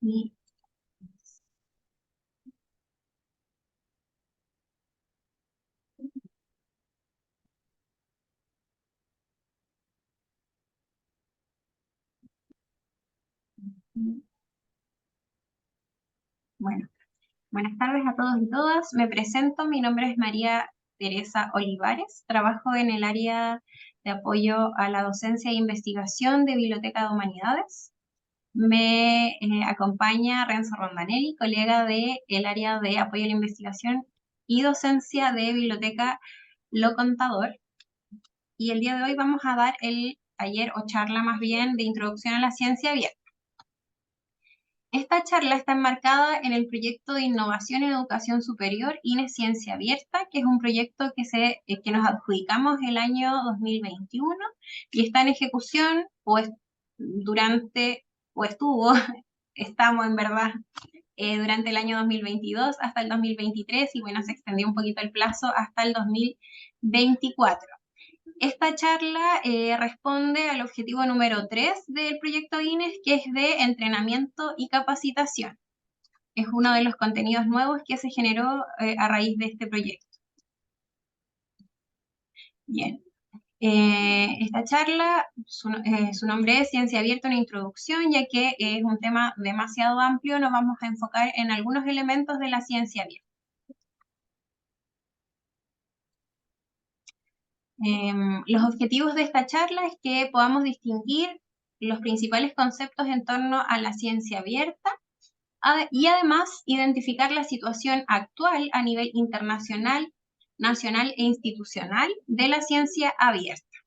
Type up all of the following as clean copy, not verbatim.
Y, bueno, buenas tardes a todos y todas. Me presento, mi nombre es María Teresa Olivares. Trabajo en el área de apoyo a la docencia e investigación de Biblioteca de Humanidades. Me acompaña Renzo Rondanelli, colega del área de apoyo a la investigación y docencia de Biblioteca Lo Contador. Y el día de hoy vamos a dar el taller o charla más bien de introducción a la ciencia abierta. Esta charla está enmarcada en el proyecto de innovación en educación superior INES Ciencia Abierta, que es un proyecto que nos adjudicamos el año 2021 y está en ejecución estuvo, estamos en verdad, durante el año 2022 hasta el 2023 y bueno, se extendió un poquito el plazo hasta el 2024. Esta charla responde al objetivo número 3 del proyecto INES, que es de entrenamiento y capacitación. Es uno de los contenidos nuevos que se generó a raíz de este proyecto. Bien. Esta charla, su nombre es Ciencia Abierta, una introducción, ya que es un tema demasiado amplio, nos vamos a enfocar en algunos elementos de la ciencia abierta. Los objetivos de esta charla es que podamos distinguir los principales conceptos en torno a la ciencia abierta y además identificar la situación actual a nivel internacional, nacional e institucional de la ciencia abierta.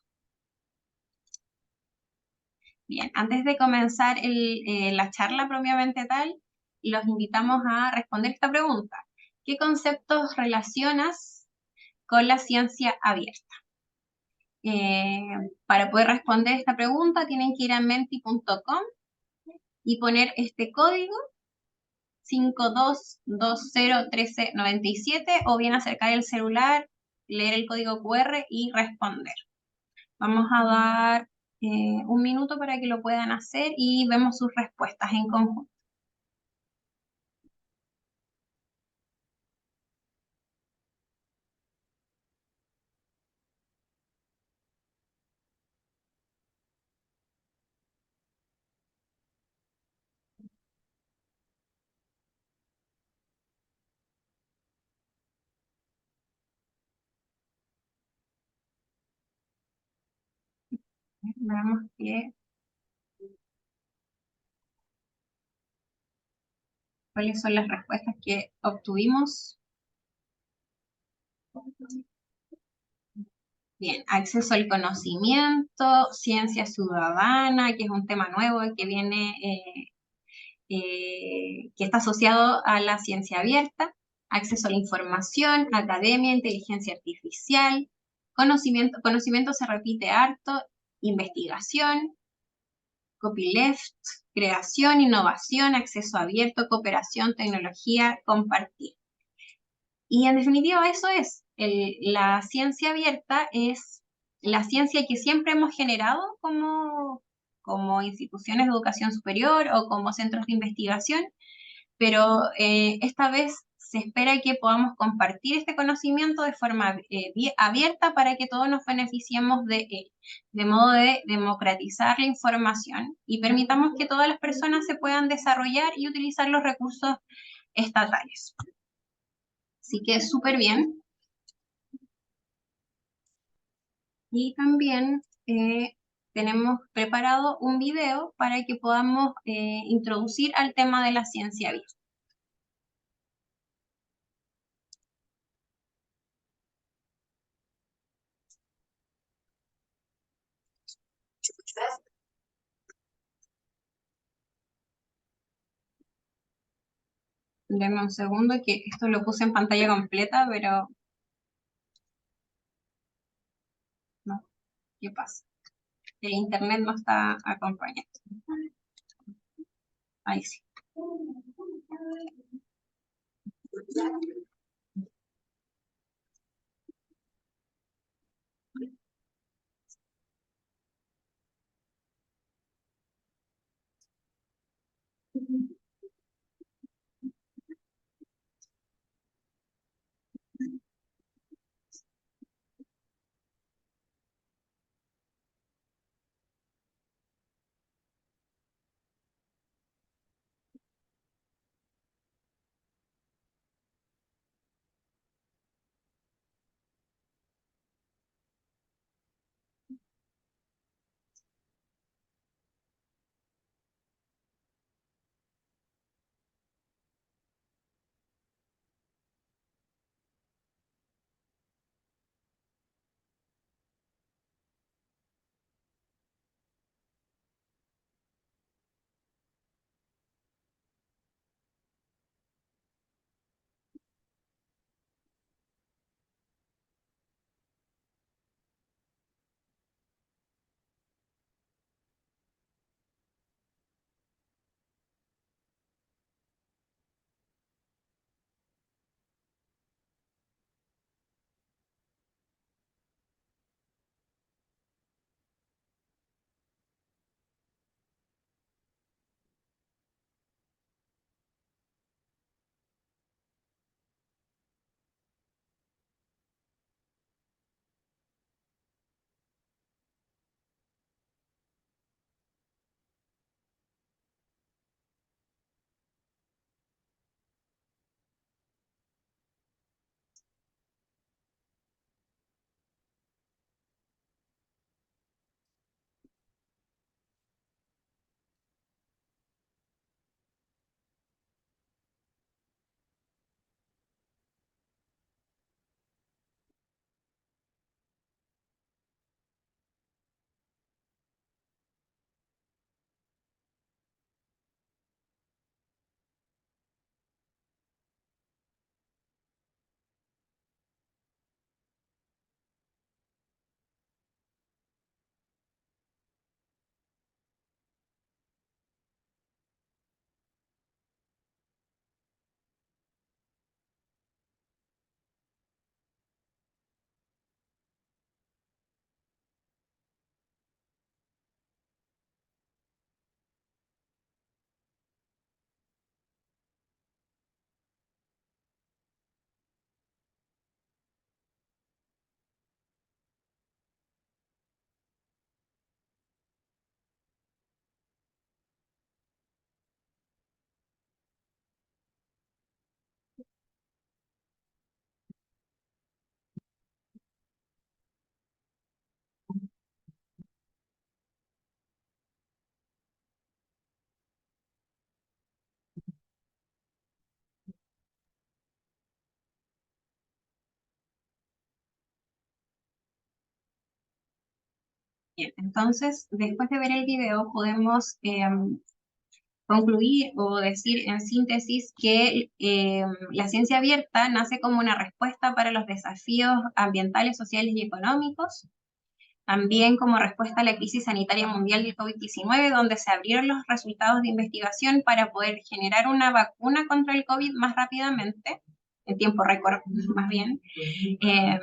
Bien, antes de comenzar la charla propiamente tal, los invitamos a responder esta pregunta. ¿Qué conceptos relacionas con la ciencia abierta? Para poder responder esta pregunta tienen que ir a menti.com y poner este código 52201397 o bien acercar el celular, leer el código QR y responder. Vamos a dar un minuto para que lo puedan hacer y vemos sus respuestas en conjunto. Veamos cuáles son las respuestas que obtuvimos. Bien, acceso al conocimiento, ciencia ciudadana, que es un tema nuevo que viene, que está asociado a la ciencia abierta, acceso a la información, academia, inteligencia artificial, conocimiento se repite harto, investigación, copyleft, creación, innovación, acceso abierto, cooperación, tecnología, compartir. Y en definitiva eso es, la ciencia abierta es la ciencia que siempre hemos generado como instituciones de educación superior o como centros de investigación, pero esta vez se espera que podamos compartir este conocimiento de forma abierta para que todos nos beneficiemos de él, de modo de democratizar la información y permitamos que todas las personas se puedan desarrollar y utilizar los recursos estatales. Así que súper bien. Y también tenemos preparado un video para que podamos introducir al tema de la ciencia abierta. Denme un segundo que esto lo puse en pantalla completa, pero no, ¿qué pasa? El internet no está acompañando. Ahí sí. Bien, entonces, después de ver el video, podemos concluir o decir en síntesis que la ciencia abierta nace como una respuesta para los desafíos ambientales, sociales y económicos, también como respuesta a la crisis sanitaria mundial del COVID-19, donde se abrieron los resultados de investigación para poder generar una vacuna contra el COVID más rápidamente, en tiempo récord más bien, eh,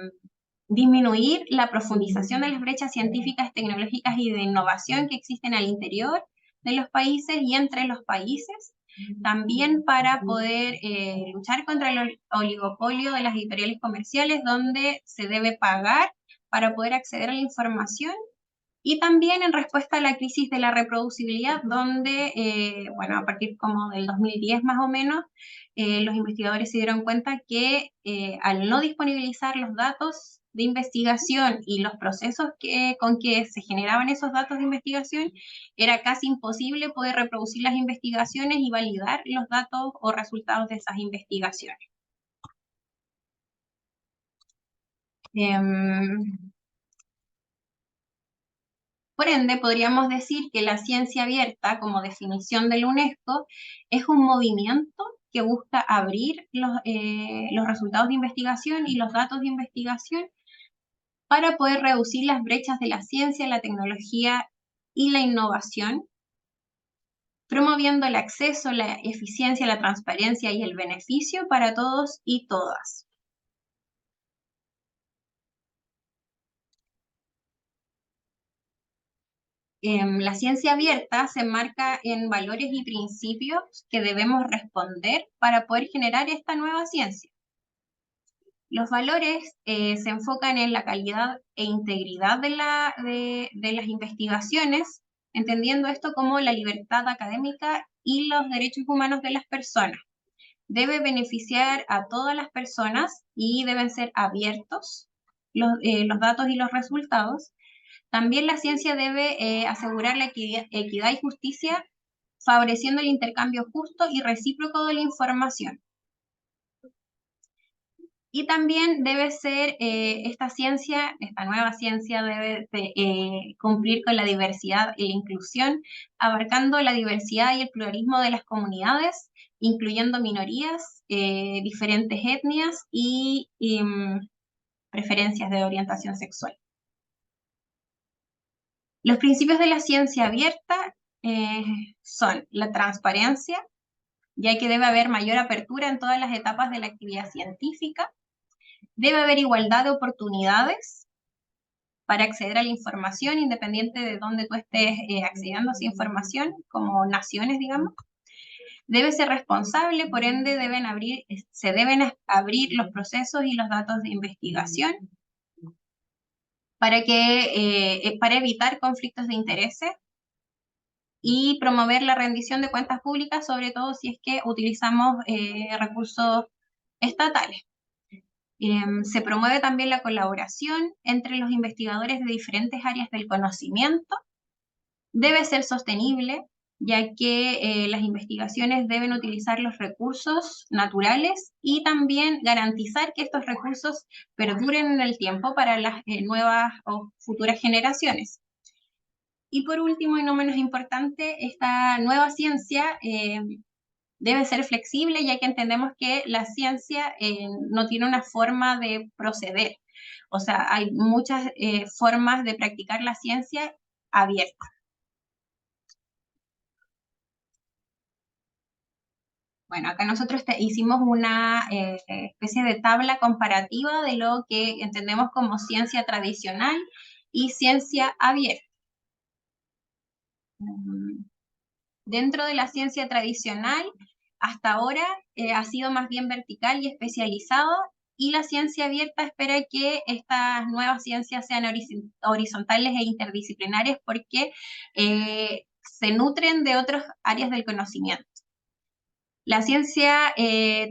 disminuir la profundización de las brechas científicas, tecnológicas y de innovación que existen al interior de los países y entre los países, también para poder luchar contra el oligopolio de las editoriales comerciales, donde se debe pagar para poder acceder a la información, y también en respuesta a la crisis de la reproducibilidad, donde, bueno, a partir como del 2010 más o menos, los investigadores se dieron cuenta que al no disponibilizar los datos de investigación y los procesos con que se generaban esos datos de investigación, era casi imposible poder reproducir las investigaciones y validar los datos o resultados de esas investigaciones. Por ende, podríamos decir que la ciencia abierta, como definición del UNESCO, es un movimiento que busca abrir los resultados de investigación y los datos de investigación para poder reducir las brechas de la ciencia, la tecnología y la innovación, promoviendo el acceso, la eficiencia, la transparencia y el beneficio para todos y todas. La ciencia abierta se enmarca en valores y principios que debemos responder para poder generar esta nueva ciencia. Los valores se enfocan en la calidad e integridad de las investigaciones, entendiendo esto como la libertad académica y los derechos humanos de las personas. Debe beneficiar a todas las personas y deben ser abiertos los datos y los resultados. También la ciencia debe asegurar la equidad y justicia, favoreciendo el intercambio justo y recíproco de la información. Y también debe ser esta nueva ciencia debe cumplir con la diversidad e la inclusión, abarcando la diversidad y el pluralismo de las comunidades, incluyendo minorías, diferentes etnias y preferencias de orientación sexual. Los principios de la ciencia abierta son la transparencia, ya que debe haber mayor apertura en todas las etapas de la actividad científica. Debe haber igualdad de oportunidades para acceder a la información, independiente de dónde tú estés accediendo a esa información, como naciones, digamos. Debe ser responsable, por ende se deben abrir los procesos y los datos de investigación para evitar conflictos de intereses y promover la rendición de cuentas públicas, sobre todo si es que utilizamos recursos estatales. Se promueve también la colaboración entre los investigadores de diferentes áreas del conocimiento. Debe ser sostenible, ya que las investigaciones deben utilizar los recursos naturales y también garantizar que estos recursos perduren en el tiempo para las nuevas o futuras generaciones. Y por último, y no menos importante, esta nueva ciencia debe ser flexible, ya que entendemos que la ciencia no tiene una forma de proceder. O sea, hay muchas formas de practicar la ciencia abierta. Bueno, acá nosotros hicimos una especie de tabla comparativa de lo que entendemos como ciencia tradicional y ciencia abierta. Dentro de la ciencia tradicional, hasta ahora ha sido más bien vertical y especializado, y la ciencia abierta espera que estas nuevas ciencias sean horizontales e interdisciplinarias porque se nutren de otras áreas del conocimiento. La ciencia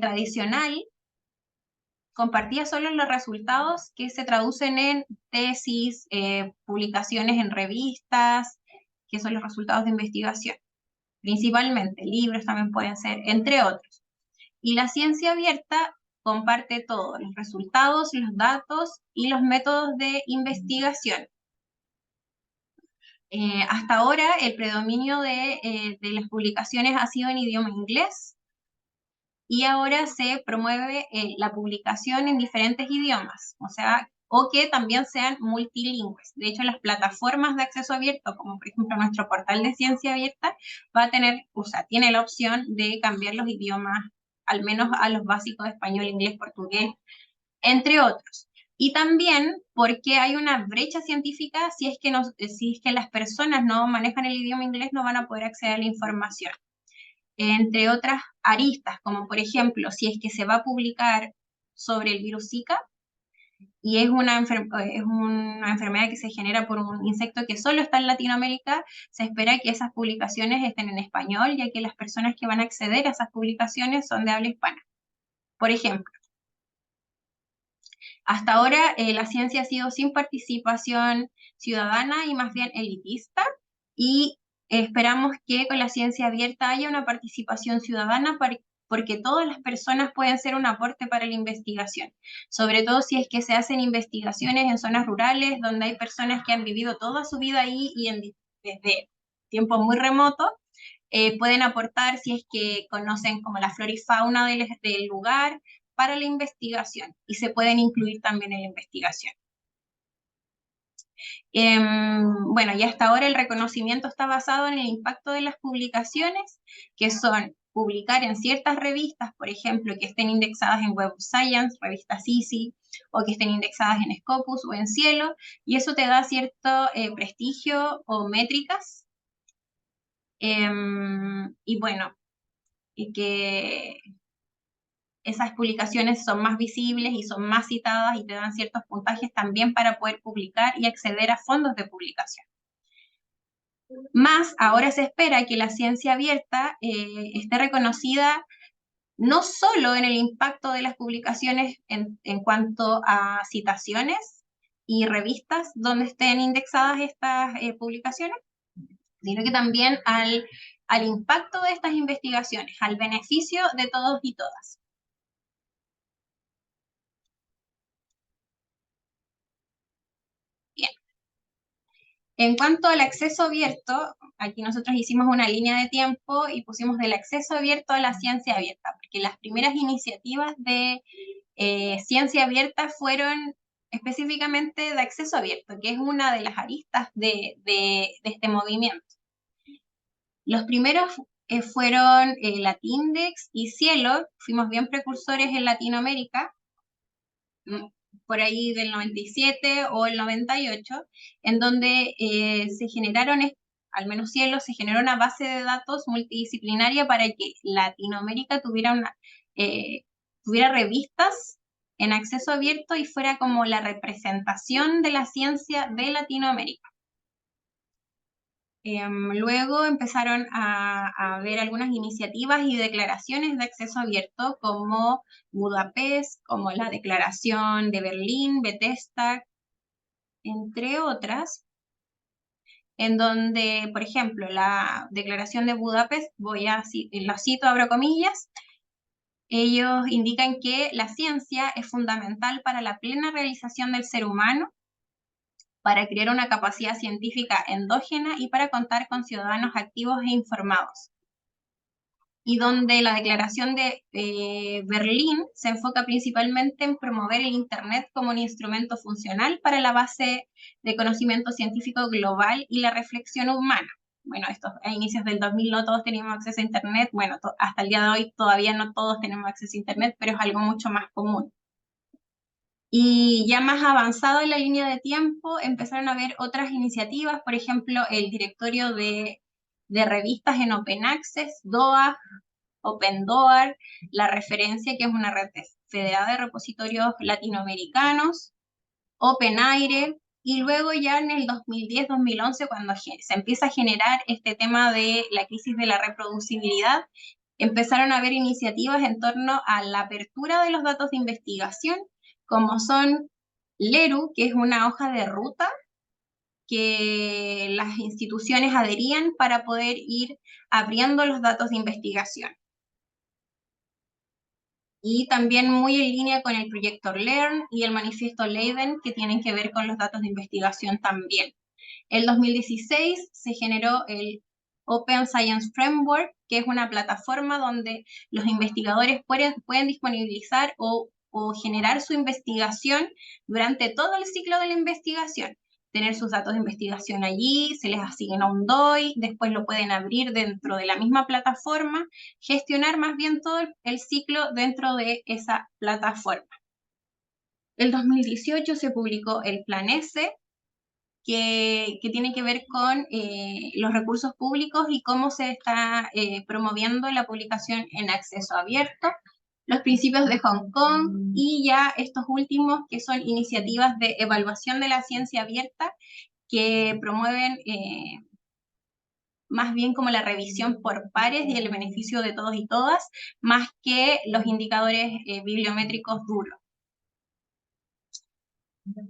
tradicional compartía solo los resultados que se traducen en tesis, publicaciones en revistas, que son los resultados de investigación. Principalmente, libros también pueden ser, entre otros. Y la ciencia abierta comparte todo, los resultados, los datos y los métodos de investigación. Hasta ahora el predominio de las publicaciones ha sido en idioma inglés y ahora se promueve la publicación en diferentes idiomas, o sea, o que también sean multilingües. De hecho, las plataformas de acceso abierto, como por ejemplo nuestro portal de ciencia abierta, va a tener, o sea, tiene la opción de cambiar los idiomas, al menos a los básicos de español, inglés, portugués, entre otros. Y también porque hay una brecha científica, si es que las personas no manejan el idioma inglés, no van a poder acceder a la información. Entre otras aristas, como por ejemplo, si es que se va a publicar sobre el virus Zika, y es es una enfermedad que se genera por un insecto que solo está en Latinoamérica, se espera que esas publicaciones estén en español, ya que las personas que van a acceder a esas publicaciones son de habla hispana. Por ejemplo, hasta ahora la ciencia ha sido sin participación ciudadana y más bien elitista, y esperamos que con la ciencia abierta haya una participación ciudadana porque todas las personas pueden ser un aporte para la investigación, sobre todo si es que se hacen investigaciones en zonas rurales donde hay personas que han vivido toda su vida ahí y desde tiempos muy remotos pueden aportar si es que conocen como la flora y fauna del lugar para la investigación y se pueden incluir también en la investigación. Bueno, y hasta ahora el reconocimiento está basado en el impacto de las publicaciones, que son publicar en ciertas revistas, por ejemplo, que estén indexadas en Web of Science, revista CICI, o que estén indexadas en Scopus o en Cielo, y eso te da cierto prestigio o métricas. Y bueno, y que esas publicaciones son más visibles y son más citadas y te dan ciertos puntajes también para poder publicar y acceder a fondos de publicación. Más, ahora se espera que la ciencia abierta esté reconocida no solo en el impacto de las publicaciones en cuanto a citaciones y revistas donde estén indexadas estas publicaciones, sino que también al impacto de estas investigaciones, al beneficio de todos y todas. Bien. En cuanto al acceso abierto, aquí nosotros hicimos una línea de tiempo y pusimos del acceso abierto a la ciencia abierta, porque las primeras iniciativas de ciencia abierta fueron específicamente de acceso abierto, que es una de las aristas de este movimiento. Los primeros fueron Latindex y Cielo, fuimos bien precursores en Latinoamérica, por ahí del 97 o el 98, en donde se generaron, al menos Cielo, se generó una base de datos multidisciplinaria para que Latinoamérica tuviera revistas en acceso abierto y fuera como la representación de la ciencia de Latinoamérica. Luego empezaron a haber algunas iniciativas y declaraciones de acceso abierto como Budapest, como la Declaración de Berlín, Bethesda, entre otras, en donde, por ejemplo, la Declaración de Budapest, lo cito, abro comillas, ellos indican que la ciencia es fundamental para la plena realización del ser humano, para crear una capacidad científica endógena y para contar con ciudadanos activos e informados. Y donde la Declaración de Berlín se enfoca principalmente en promover el Internet como un instrumento funcional para la base de conocimiento científico global y la reflexión humana. Bueno, a inicios del 2000 no todos teníamos acceso a Internet, bueno, hasta el día de hoy todavía no todos tenemos acceso a Internet, pero es algo mucho más común. Y ya más avanzado en la línea de tiempo, empezaron a haber otras iniciativas, por ejemplo, el directorio de revistas en Open Access, DOA, OpenDoar, la referencia, que es una red federada de repositorios latinoamericanos, OpenAire, y luego ya en el 2010-2011, cuando se empieza a generar este tema de la crisis de la reproducibilidad, empezaron a haber iniciativas en torno a la apertura de los datos de investigación, como son LERU, que es una hoja de ruta que las instituciones adherían para poder ir abriendo los datos de investigación. Y también muy en línea con el proyecto LEARN y el manifiesto Leiden, que tienen que ver con los datos de investigación también. El 2016 se generó el Open Science Framework, que es una plataforma donde los investigadores pueden disponibilizar o generar su investigación durante todo el ciclo de la investigación. Tener sus datos de investigación allí, se les asigna un DOI, después lo pueden abrir dentro de la misma plataforma, gestionar más bien todo el ciclo dentro de esa plataforma. El 2018 se publicó el Plan S, que tiene que ver con los recursos públicos y cómo se está promoviendo la publicación en acceso abierto, los principios de Hong Kong y ya estos últimos que son iniciativas de evaluación de la ciencia abierta que promueven más bien como la revisión por pares y el beneficio de todos y todas, más que los indicadores bibliométricos duros.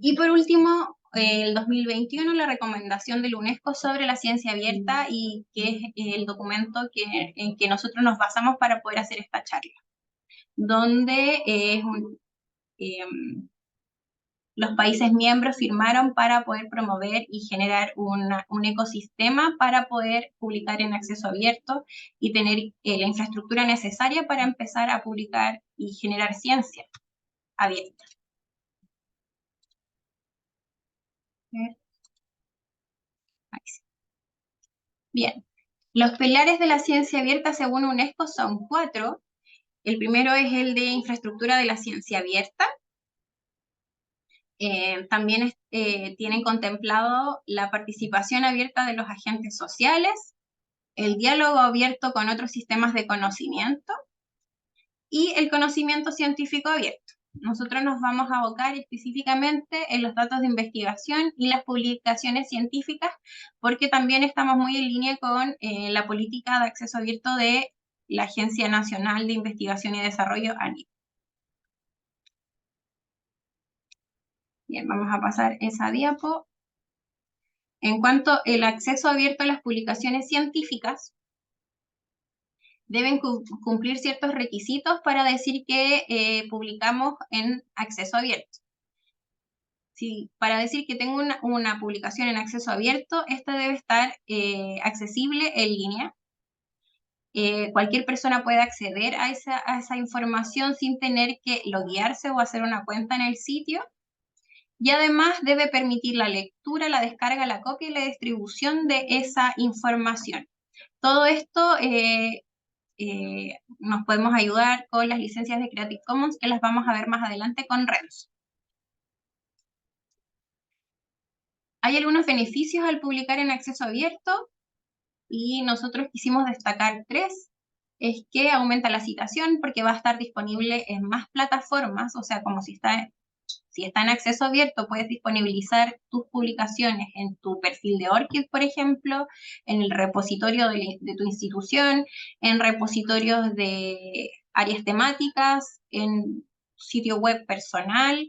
Y por último, el 2021, la recomendación del UNESCO sobre la ciencia abierta y que es el documento en que nosotros nos basamos para poder hacer esta charla, donde los países miembros firmaron para poder promover y generar un ecosistema para poder publicar en acceso abierto y tener la infraestructura necesaria para empezar a publicar y generar ciencia abierta. Bien, los pilares de la ciencia abierta según UNESCO son 4. El primero es el de infraestructura de la ciencia abierta. También tienen contemplado la participación abierta de los agentes sociales, el diálogo abierto con otros sistemas de conocimiento y el conocimiento científico abierto. Nosotros nos vamos a abocar específicamente en los datos de investigación y las publicaciones científicas, porque también estamos muy en línea con la política de acceso abierto de la Agencia Nacional de Investigación y Desarrollo, ANID. Bien, vamos a pasar esa diapo. En cuanto al acceso abierto a las publicaciones científicas, deben cumplir ciertos requisitos para decir que publicamos en acceso abierto. Para decir que tengo una publicación en acceso abierto, esta debe estar accesible en línea. Cualquier persona puede acceder a esa información sin tener que loguearse o hacer una cuenta en el sitio. Y además debe permitir la lectura, la descarga, la copia y la distribución de esa información. Todo esto nos podemos ayudar con las licencias de Creative Commons, que las vamos a ver más adelante con Renzo. Hay algunos beneficios al publicar en acceso abierto y nosotros quisimos destacar 3. Es que aumenta la citación porque va a estar disponible en más plataformas, o sea, como si está en acceso abierto, puedes disponibilizar tus publicaciones en tu perfil de ORCID, por ejemplo, en el repositorio de tu institución, en repositorios de áreas temáticas, en sitio web personal,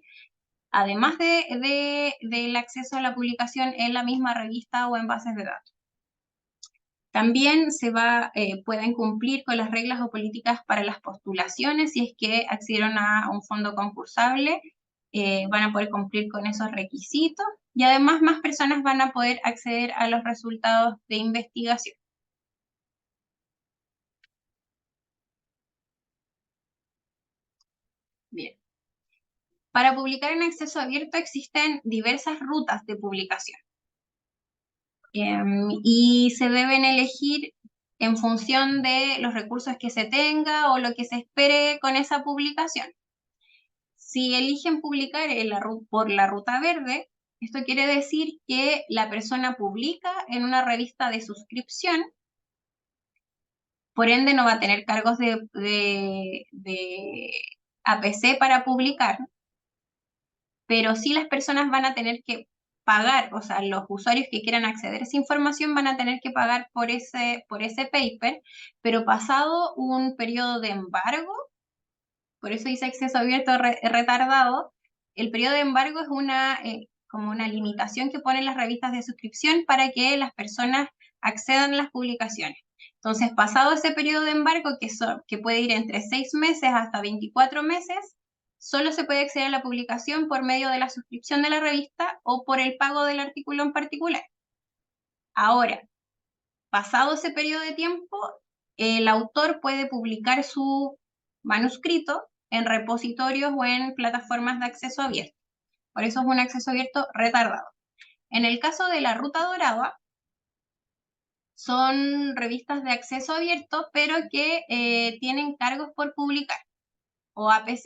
además del acceso a la publicación en la misma revista o en bases de datos. También pueden cumplir con las reglas o políticas para las postulaciones si es que accedieron a un fondo concursable, van a poder cumplir con esos requisitos y además más personas van a poder acceder a los resultados de investigación. Bien. Para publicar en acceso abierto existen diversas rutas de publicación y se deben elegir en función de los recursos que se tenga o lo que se espere con esa publicación. Si eligen publicar por la ruta verde, esto quiere decir que la persona publica en una revista de suscripción, por ende no va a tener cargos de APC para publicar, pero sí las personas van a tener que pagar, o sea, los usuarios que quieran acceder a esa información van a tener que pagar por ese paper, pero pasado un periodo de embargo, por eso dice acceso abierto retardado, el periodo de embargo es como una limitación que ponen las revistas de suscripción para que las personas accedan a las publicaciones. Entonces, pasado ese periodo de embargo, que puede ir entre 6 meses hasta 24 meses, solo se puede acceder a la publicación por medio de la suscripción de la revista o por el pago del artículo en particular. Ahora, pasado ese periodo de tiempo, el autor puede publicar su manuscrito en repositorios o en plataformas de acceso abierto. Por eso es un acceso abierto retardado. En el caso de la Ruta Dorada, son revistas de acceso abierto, pero que tienen cargos por publicar, o APC.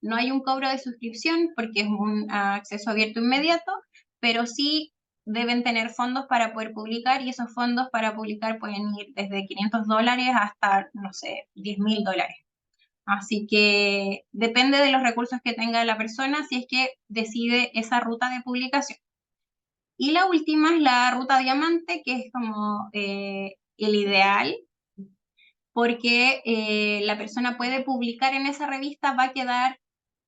No hay un cobro de suscripción porque es un acceso abierto inmediato, pero sí deben tener fondos para poder publicar, y esos fondos para publicar pueden ir desde $500 hasta, no sé, $10.000. Así que depende de los recursos que tenga la persona si es que decide esa ruta de publicación. Y la última es la ruta diamante, que es como el ideal, porque la persona puede publicar en esa revista, va a quedar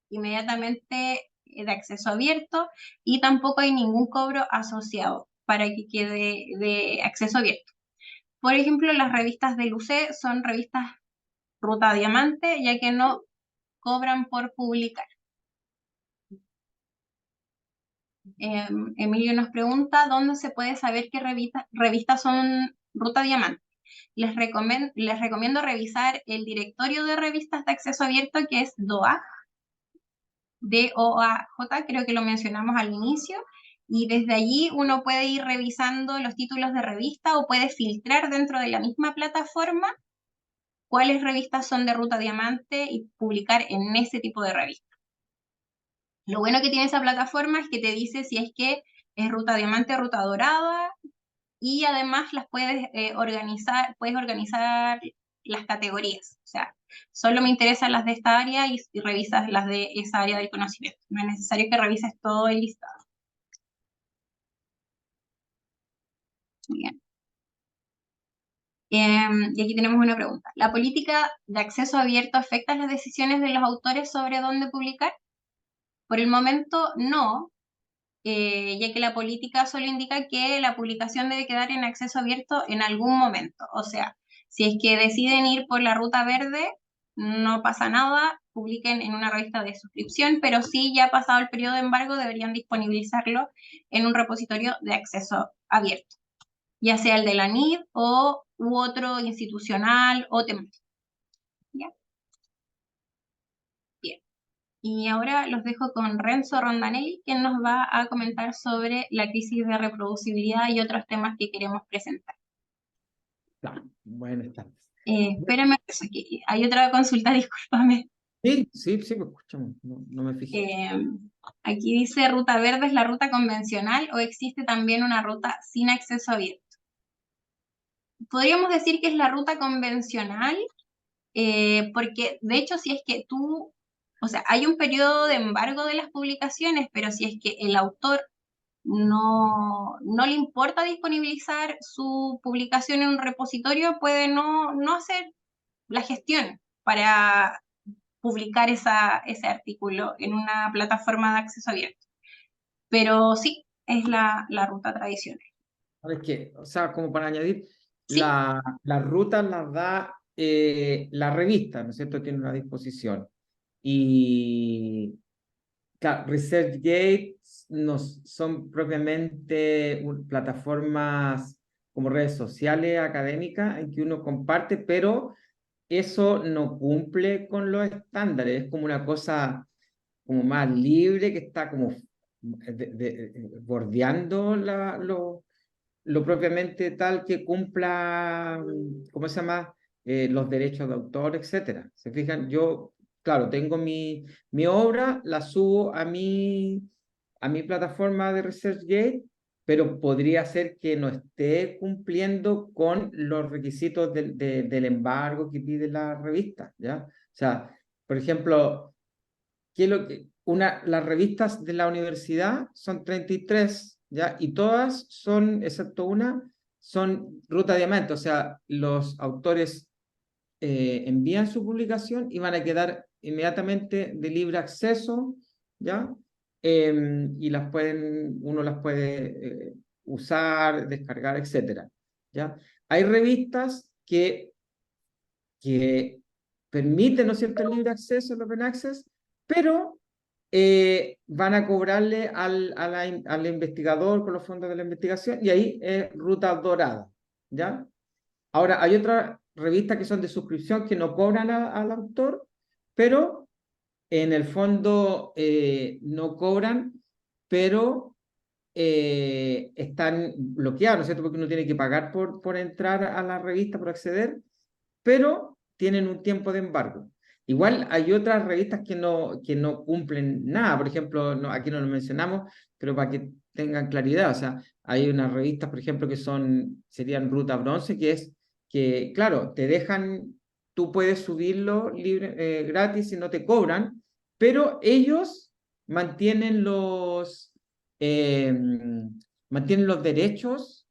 inmediatamente de acceso abierto y tampoco hay ningún cobro asociado para que quede de acceso abierto. Por ejemplo, las revistas de Lucé son revistas ruta diamante, ya que no cobran por publicar. Emilio nos pregunta dónde se puede saber qué revistas son ruta diamante. Les recomiendo revisar el directorio de revistas de acceso abierto, que es DOAJ, DOAJ, creo que lo mencionamos al inicio, y desde allí uno puede ir revisando los títulos de revista o puede filtrar dentro de la misma plataforma cuáles revistas son de ruta diamante y publicar en ese tipo de revista. Lo bueno que tiene esa plataforma es que te dice si es que es ruta diamante o ruta dorada, y además las puedes organizar las categorías. O sea, solo me interesan las de esta área y revisas las de esa área del conocimiento. No es necesario que revises todo el listado. Bien. Y aquí tenemos una pregunta. ¿La política de acceso abierto afecta las decisiones de los autores sobre dónde publicar? Por el momento, no, ya que la política solo indica que la publicación debe quedar en acceso abierto en algún momento. O sea, si es que deciden ir por la ruta verde, no pasa nada, publiquen en una revista de suscripción, pero sí, ya pasado el periodo de embargo, deberían disponibilizarlo en un repositorio de acceso abierto, ya sea el de la NID u otro institucional o temático. ¿Ya? Bien. Y ahora los dejo con Renzo Rondanelli, quien nos va a comentar sobre la crisis de reproducibilidad y otros temas que queremos presentar. Buenas tardes. Espérame, aquí hay otra consulta, discúlpame. Sí, pues escuchamos, no me fijé. Aquí dice, ¿ruta verde es la ruta convencional o existe también una ruta sin acceso abierto? Podríamos decir que es la ruta convencional, porque de hecho si es que o sea, hay un periodo de embargo de las publicaciones, pero si es que el autor no le importa disponibilizar su publicación en un repositorio, puede no hacer la gestión para publicar ese artículo en una plataforma de acceso abierto. Pero sí, es la ruta tradicional. Es que, o sea, como para añadir, ¿Sí? la ruta las da la revista, ¿no es cierto? Tiene una disposición. Y claro, ResearchGate no son propiamente plataformas como redes sociales académicas en que uno comparte, pero eso no cumple con los estándares. Es como una cosa como más libre que está como bordeando lo propiamente tal que cumpla, ¿cómo se llama? Los derechos de autor, etcétera. ¿Se fijan? Yo, claro, tengo mi obra, la subo a mi plataforma de ResearchGate, pero podría ser que no esté cumpliendo con los requisitos del embargo que pide la revista, ¿ya? O sea, por ejemplo, las revistas de la universidad son 33, ¿ya? Y todas son, excepto una, son ruta diamante, o sea, los autores envían su publicación y van a quedar inmediatamente de libre acceso, ¿ya? Y uno las puede usar, descargar, etcétera, ¿ya? Hay revistas que permiten, ¿no es cierto?, el libre acceso, el open access, pero van a cobrarle al investigador con los fondos de la investigación, y ahí es ruta dorada, ¿ya? Ahora, hay otras revistas que son de suscripción que no cobran al autor, pero en el fondo no cobran, pero están bloqueados, ¿no es cierto? Porque uno tiene que pagar por entrar a la revista, por acceder, pero tienen un tiempo de embargo. Igual hay otras revistas que no cumplen nada, por ejemplo, no, aquí no lo mencionamos, pero para que tengan claridad, o sea, hay unas revistas, por ejemplo, serían Ruta Bronce, que es que, claro, te dejan, tú puedes subirlo gratis y no te cobran, pero ellos mantienen eh, mantienen los derechos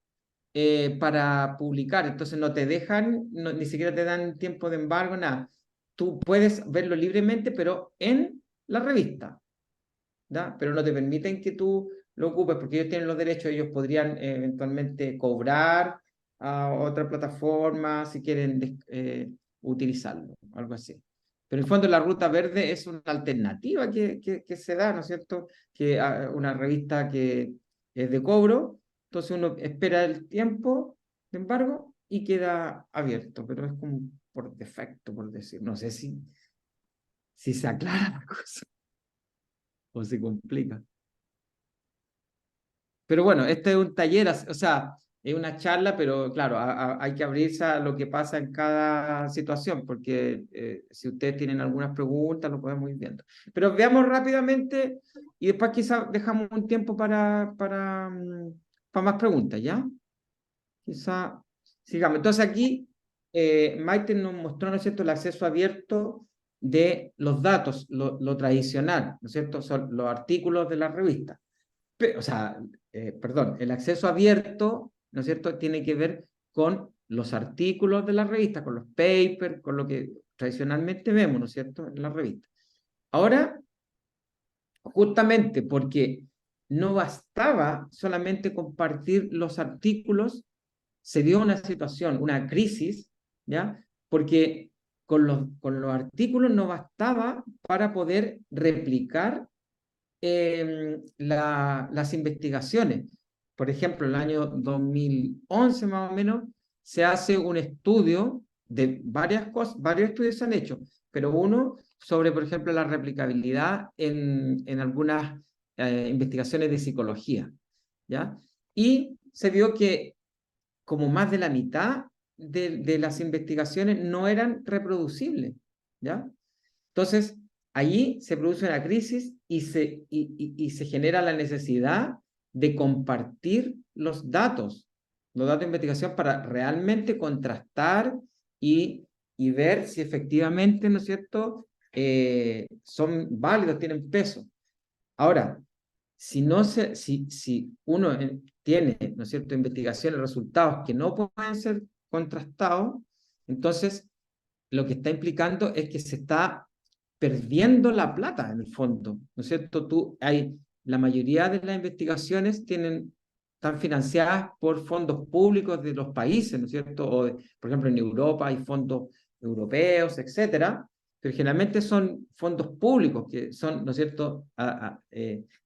para publicar, entonces no te dejan, ni siquiera te dan tiempo de embargo, nada. Tú puedes verlo libremente, pero en la revista, ¿da? Pero no te permiten que tú lo ocupes, porque ellos tienen los derechos, ellos podrían eventualmente cobrar a otra plataforma si quieren utilizarlo, algo así. Pero en el fondo la Ruta Verde es una alternativa que se da, ¿no es cierto? Que una revista que es de cobro, entonces uno espera el tiempo de embargo y queda abierto, pero es como por defecto, por decir. No sé si se aclara la cosa o se complica. Pero bueno, este es un taller, o sea, es una charla, pero claro, hay que abrirse a lo que pasa en cada situación, porque si ustedes tienen algunas preguntas, lo podemos ir viendo. Pero veamos rápidamente y después quizás dejamos un tiempo para más preguntas, ¿ya? Quizá sigamos. Entonces aquí Maite nos mostró, ¿no es cierto?, el acceso abierto de los datos, lo tradicional, ¿no es cierto?, son los artículos de la revista. O sea, perdón, el acceso abierto, ¿no es cierto?, tiene que ver con los artículos de la revista, con los papers, con lo que tradicionalmente vemos, ¿no es cierto?, en la revista. Ahora, justamente porque no bastaba solamente compartir los artículos, se dio una situación, una crisis, ¿ya? Porque con los artículos no bastaba para poder replicar las investigaciones. Por ejemplo, en el año 2011 más o menos, se hace un estudio de varias cosas, varios estudios se han hecho, pero uno sobre, por ejemplo, la replicabilidad en algunas investigaciones de psicología, ¿ya? Y se vio que como más de la mitad de las investigaciones no eran reproducibles, ¿ya? Entonces, allí se produce una crisis y se genera la necesidad de compartir los datos de investigación para realmente contrastar y ver si efectivamente, ¿no es cierto?, son válidos, tienen peso. Ahora, si uno tiene, ¿no es cierto?, investigaciones, resultados que no pueden ser contrastados, entonces lo que está implicando es que se está perdiendo la plata en el fondo, ¿no es cierto? La mayoría de las investigaciones están financiadas por fondos públicos de los países, ¿no es cierto? Por ejemplo, en Europa hay fondos europeos, etcétera, pero generalmente son fondos públicos que son, ¿no es cierto?,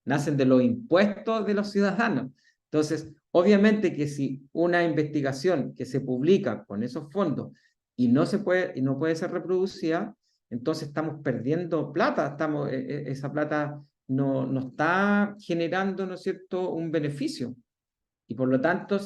nacen de los impuestos de los ciudadanos. Entonces, obviamente que si una investigación que se publica con esos fondos y no puede ser reproducida, entonces estamos perdiendo plata, esa plata no está generando, ¿no es cierto?, un beneficio. Y por lo tanto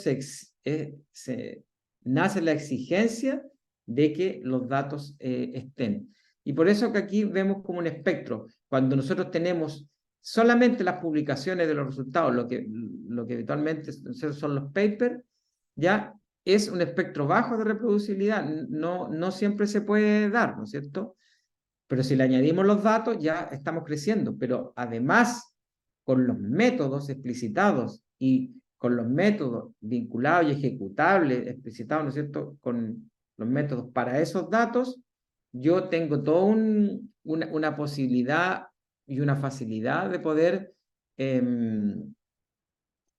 nace la exigencia de que los datos estén. Y por eso que aquí vemos como un espectro. Cuando nosotros tenemos solamente las publicaciones de los resultados, lo que habitualmente son los papers, ya es un espectro bajo de reproducibilidad. No siempre se puede dar, ¿no es cierto? Pero si le añadimos los datos, ya estamos creciendo. Pero además, con los métodos explicitados y con los métodos vinculados y ejecutables, explicitados, ¿no es cierto?, con los métodos para esos datos, yo tengo toda una posibilidad y una facilidad de poder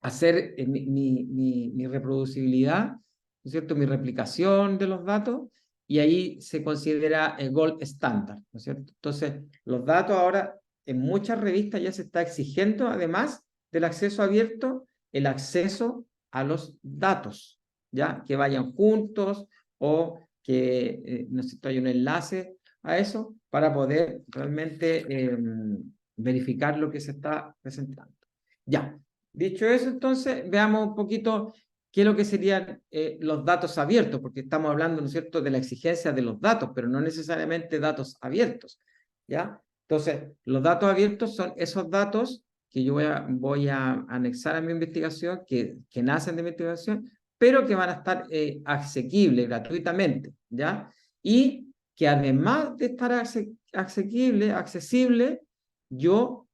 hacer mi reproducibilidad, ¿no es cierto?, mi replicación de los datos, y ahí se considera el gold standard, ¿no es cierto? Entonces, los datos ahora en muchas revistas ya se está exigiendo, además del acceso abierto, el acceso a los datos, ¿ya? Que vayan juntos o que no sé, hay un enlace a eso para poder realmente verificar lo que se está presentando. Ya, dicho eso, entonces veamos un poquito qué es lo que serían los datos abiertos, porque estamos hablando, ¿no es cierto?, de la exigencia de los datos, pero no necesariamente datos abiertos, ¿ya? Entonces, los datos abiertos son esos datos que yo voy a anexar a mi investigación, que nacen de mi investigación, pero que van a estar asequibles gratuitamente, ¿ya? Y que además de estar accesible, yo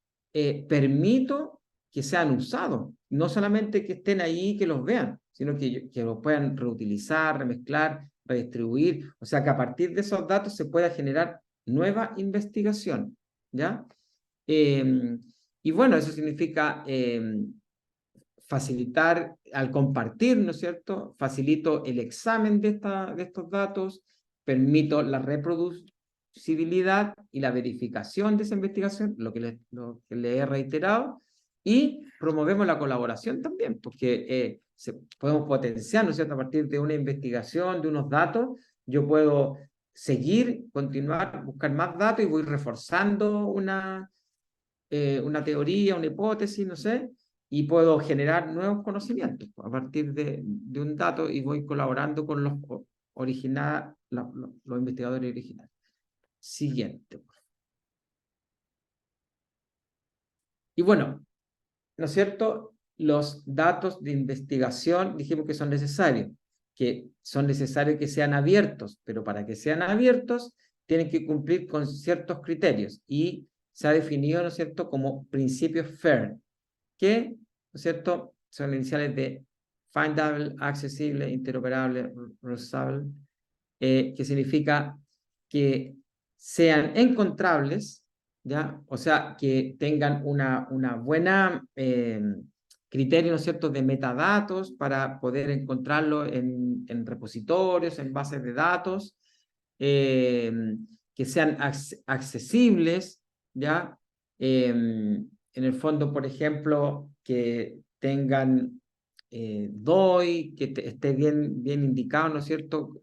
permito que sean usados, no solamente que estén ahí y que los vean, sino que los puedan reutilizar, remezclar, redistribuir, o sea que a partir de esos datos se pueda generar nueva investigación, ¿ya? Y bueno, eso significa facilitar, al compartir, ¿no es cierto? Facilito el examen de estos datos, permito la reproducibilidad y la verificación de esa investigación, lo que le he reiterado, y promovemos la colaboración también, porque podemos potenciar, ¿no es cierto? A partir de una investigación, de unos datos, yo puedo seguir, continuar, buscar más datos y voy reforzando una teoría, una hipótesis, no sé, y puedo generar nuevos conocimientos a partir de un dato y voy colaborando con los investigadores originales. Siguiente. Y bueno, ¿no es cierto? Los datos de investigación dijimos que son necesarios que sean abiertos, pero para que sean abiertos tienen que cumplir con ciertos criterios y se ha definido, ¿no es cierto?, como principios FAIR, que, ¿no es cierto?, son iniciales de findable, accesible, interoperable, reusable, que significa que sean encontrables, ¿ya? O sea, que tengan una buena criterio, ¿no es cierto?, de metadatos para poder encontrarlo en repositorios, en bases de datos, que sean accesibles, ¿ya? En el fondo, por ejemplo, que tengan DOI, que esté bien indicado, ¿no es cierto?,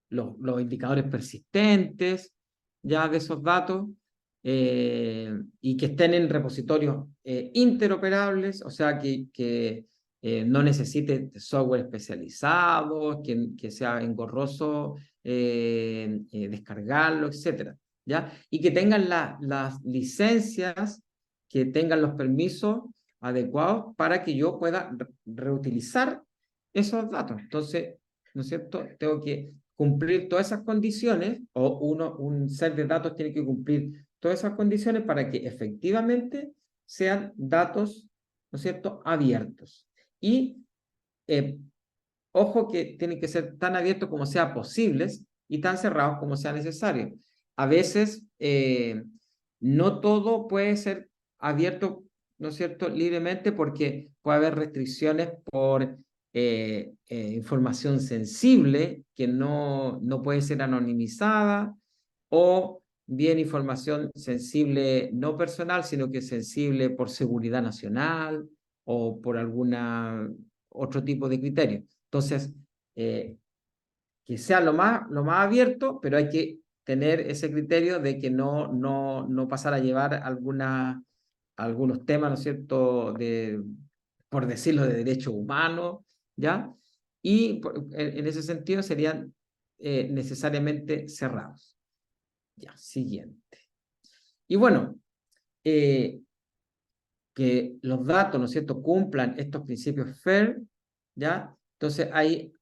los indicadores persistentes ya de esos datos y que estén en repositorios interoperables, o sea, que no necesite software especializado, que sea engorroso descargarlo, etcétera, ¿ya? Y que tengan las licencias, que tengan los permisos adecuados para que yo pueda reutilizar esos datos. Entonces, ¿no es cierto? Tengo que cumplir todas esas condiciones, o un set de datos tiene que cumplir todas esas condiciones para que efectivamente sean datos, ¿no es cierto?, abiertos. Y ojo que tienen que ser tan abiertos como sea posibles y tan cerrados como sea necesario. A veces no todo puede ser abierto, ¿no es cierto?, libremente, porque puede haber restricciones por información sensible que no puede ser anonimizada, o bien información sensible no personal, sino que sensible por seguridad nacional o por otro tipo de criterio. Entonces, que sea lo más abierto, pero hay que tener ese criterio de que no pasar a llevar algunos temas, ¿no es cierto?, por decirlo, de derechos humanos, ¿ya? Y en ese sentido serían necesariamente cerrados. Ya, siguiente. Y bueno, que los datos, ¿no es cierto?, cumplan estos principios FAIR, ¿ya? Entonces hay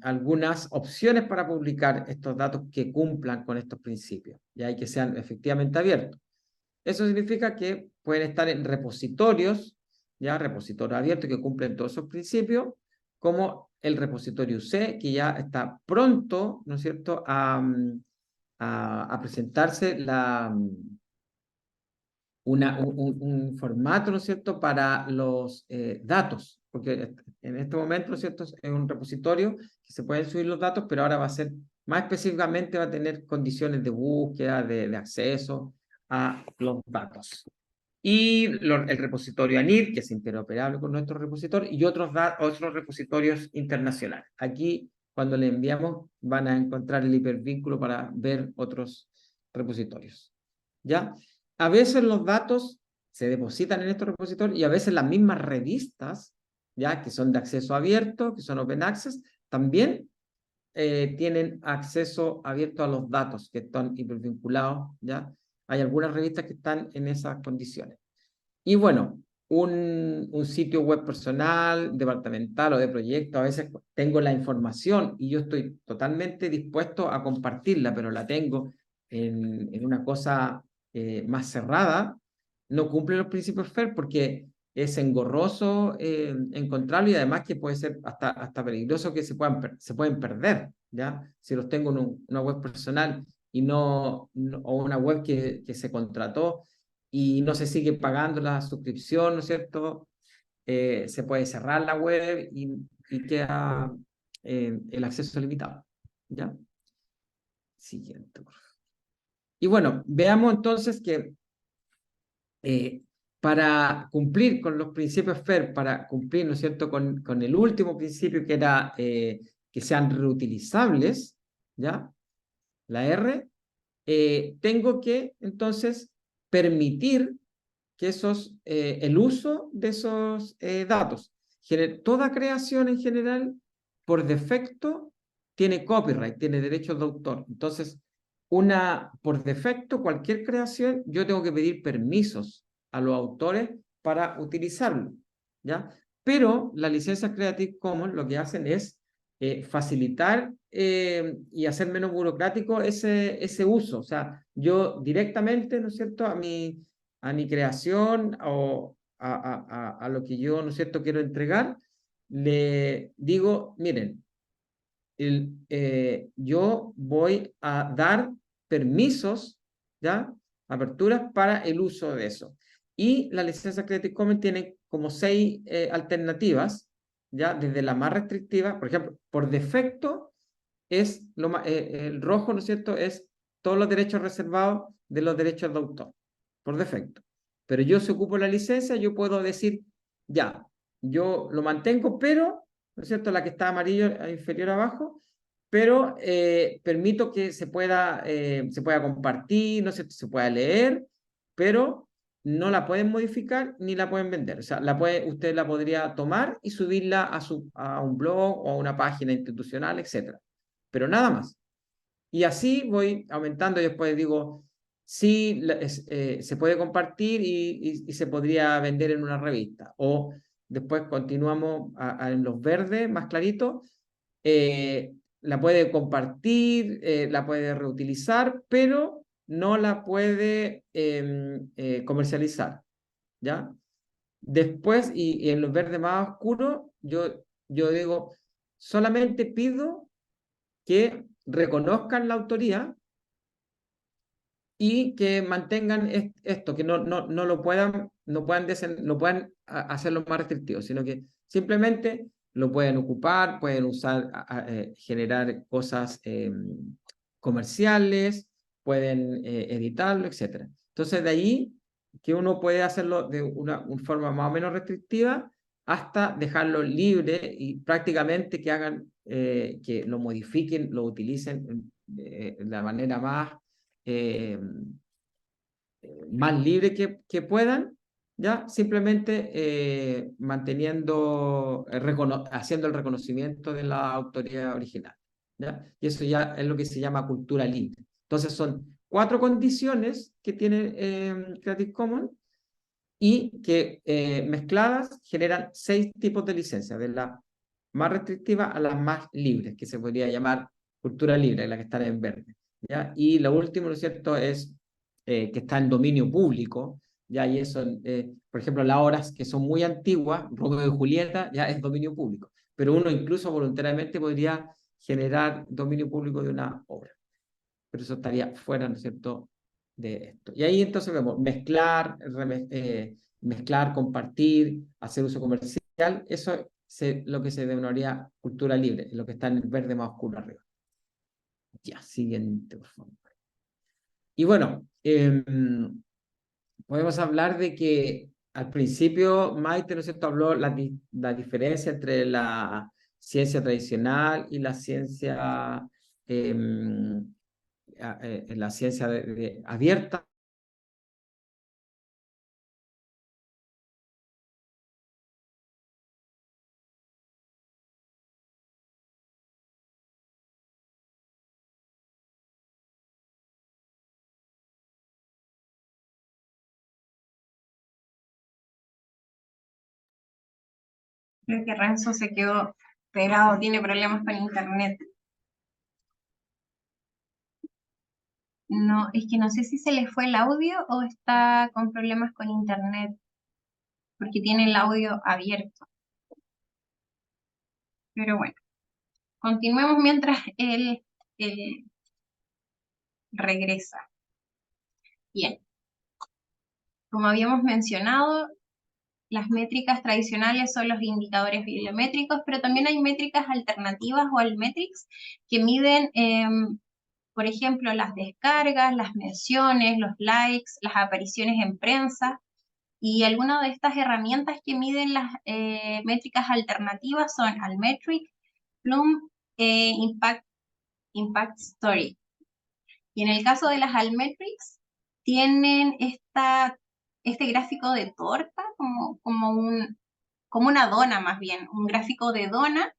algunas opciones para publicar estos datos que cumplan con estos principios, ya, y que sean efectivamente abiertos. Eso significa que pueden estar en repositorios, ya, repositorios abiertos que cumplen todos esos principios, como el repositorio UC, que ya está pronto, ¿no es cierto?, a presentarse un formato, ¿no es cierto?, para los datos, porque en este momento, ¿no es cierto?, es un repositorio que se pueden subir los datos, pero ahora va a ser más específicamente va a tener condiciones de búsqueda, de acceso a los datos. Y el repositorio ANID, que es interoperable con nuestro repositorio, y otros repositorios internacionales. Aquí, cuando le enviamos, van a encontrar el hipervínculo para ver otros repositorios. ¿Ya? A veces los datos se depositan en estos repositorios y a veces las mismas revistas, ya que son de acceso abierto, que son open access, también tienen acceso abierto a los datos que están hipervinculados, ¿ya? Hay algunas revistas que están en esas condiciones. Y bueno, un sitio web personal, departamental o de proyecto, a veces tengo la información y yo estoy totalmente dispuesto a compartirla, pero la tengo en una cosa más cerrada, no cumple los principios FAIR porque es engorroso encontrarlo y además que puede ser hasta peligroso que se pueden perder, ¿ya? Si los tengo en una web personal y no, o una web que se contrató y no se sigue pagando la suscripción, ¿no es cierto? Se puede cerrar la web y queda el acceso limitado, ¿ya? Siguiente. Y bueno, veamos entonces que para cumplir con los principios FAIR, para cumplir, ¿no es cierto?, con el último principio que era que sean reutilizables, ¿ya? La R, tengo que entonces permitir que el uso de esos datos. Toda creación en general, por defecto, tiene copyright, tiene derechos de autor. Entonces, por defecto, cualquier creación, yo tengo que pedir permisos a los autores para utilizarlo, ¿ya? Pero las licencias Creative Commons lo que hacen es facilitar y hacer menos burocrático ese uso. O sea, yo directamente, ¿no es cierto?, a mi creación o a lo que yo, ¿no es cierto?, quiero entregar, le digo, miren, yo voy a dar permisos, ¿ya? Aperturas para el uso de eso. Y la licencia Creative Commons tiene como 6 alternativas, ¿ya? Desde la más restrictiva, por ejemplo, por defecto es el rojo, ¿no es cierto?, es todos los derechos reservados de los derechos de autor, por defecto. Pero yo si ocupo la licencia, yo puedo decir, ya, yo lo mantengo, pero, ¿no es cierto?, la que está amarillo inferior abajo, pero permito que se pueda compartir, ¿no es cierto?, se pueda leer, pero no la pueden modificar ni la pueden vender. O sea, usted la podría tomar y subirla a un blog o a una página institucional, etc. Pero nada más. Y así voy aumentando y después digo, sí, se puede compartir y se podría vender en una revista. O después continuamos en los verdes, más claritos, la puede compartir, la puede reutilizar, pero no la puede comercializar, ¿ya? Después, y en los verdes más oscuros, yo digo, solamente pido que reconozcan la autoría y que mantengan esto, que no lo puedan, no puedan hacerlo más restrictivo, sino que simplemente lo pueden ocupar, pueden usar, generar cosas comerciales, pueden editarlo, etc. Entonces, de ahí que uno puede hacerlo de una forma más o menos restrictiva hasta dejarlo libre y prácticamente que hagan, que lo modifiquen, lo utilicen de la manera más libre que puedan, ¿ya? Simplemente haciendo el reconocimiento de la autoría original, ¿ya? Y eso ya es lo que se llama cultura libre. Entonces son 4 condiciones que tiene Creative Commons y que mezcladas generan 6 tipos de licencias, de la más restrictiva a las más libres, que se podría llamar cultura libre, la que está en verde, ¿ya? Y lo último, ¿no es cierto?, es que está en dominio público, ¿ya? Y eso, por ejemplo, las obras que son muy antiguas, Romeo y Julieta, ya es dominio público, pero uno incluso voluntariamente podría generar dominio público de una obra, pero eso estaría fuera, ¿no es cierto?, de esto. Y ahí entonces vemos mezclar, compartir, hacer uso comercial, eso es lo que se denominaría cultura libre, lo que está en el verde más oscuro arriba. Ya, siguiente, por favor. Y bueno, podemos hablar de que al principio Maite, ¿no es cierto?, habló la diferencia entre la ciencia tradicional y la ciencia abierta. Creo que Renzo se quedó pegado, tiene problemas con internet. No, es que no sé si se le fue el audio o está con problemas con internet, porque tiene el audio abierto. Pero bueno, continuemos mientras él regresa. Bien, como habíamos mencionado, las métricas tradicionales son los indicadores bibliométricos, pero también hay métricas alternativas o altmetrics que miden, por ejemplo, las descargas, las menciones, los likes, las apariciones en prensa. Y algunas de estas herramientas que miden las métricas alternativas son Altmetric, Plum, Impact Story. Y en el caso de las Altmetrics, tienen este gráfico de torta, como una dona más bien, un gráfico de dona,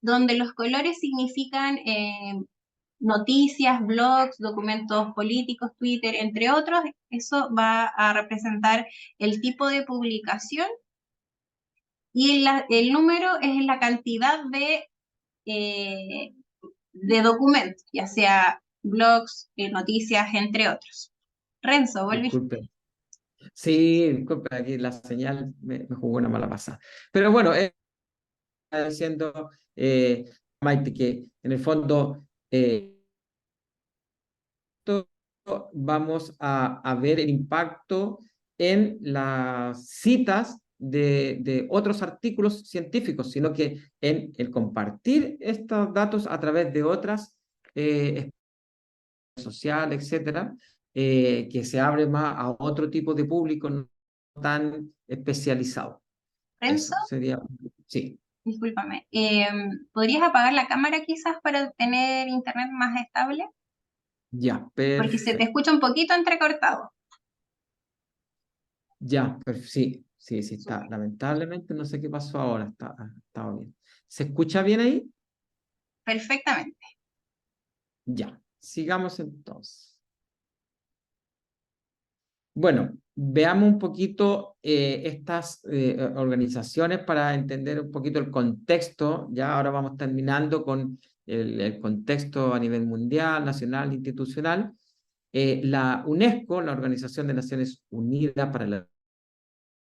donde los colores significan noticias, blogs, documentos políticos, Twitter, entre otros. Eso va a representar el tipo de publicación y el número es la cantidad de documentos, ya sea blogs, noticias, entre otros. Renzo, volviste. Disculpe. Sí, disculpe, aquí la señal me jugó una mala pasada. Pero bueno, diciendo, Maite, que en el fondo vamos a ver el impacto en las citas de otros artículos científicos, sino que en el compartir estos datos a través de otras sociales, etcétera, que se abre más a otro tipo de público no tan especializado. Renzo, Eso sería, sí, discúlpame, ¿podrías apagar la cámara quizás para tener internet más estable? ya, Porque se te perfecto. escucha un poquito entrecortado. Ya, sí, sí, sí, está. Súper. Lamentablemente no sé qué pasó ahora, estaba bien. ¿Se escucha bien ahí? Perfectamente. Ya, sigamos entonces. Bueno, veamos un poquito estas organizaciones para entender un poquito el contexto. Ya ahora vamos terminando con el contexto a nivel mundial, nacional, institucional. La UNESCO, la Organización de Naciones Unidas para la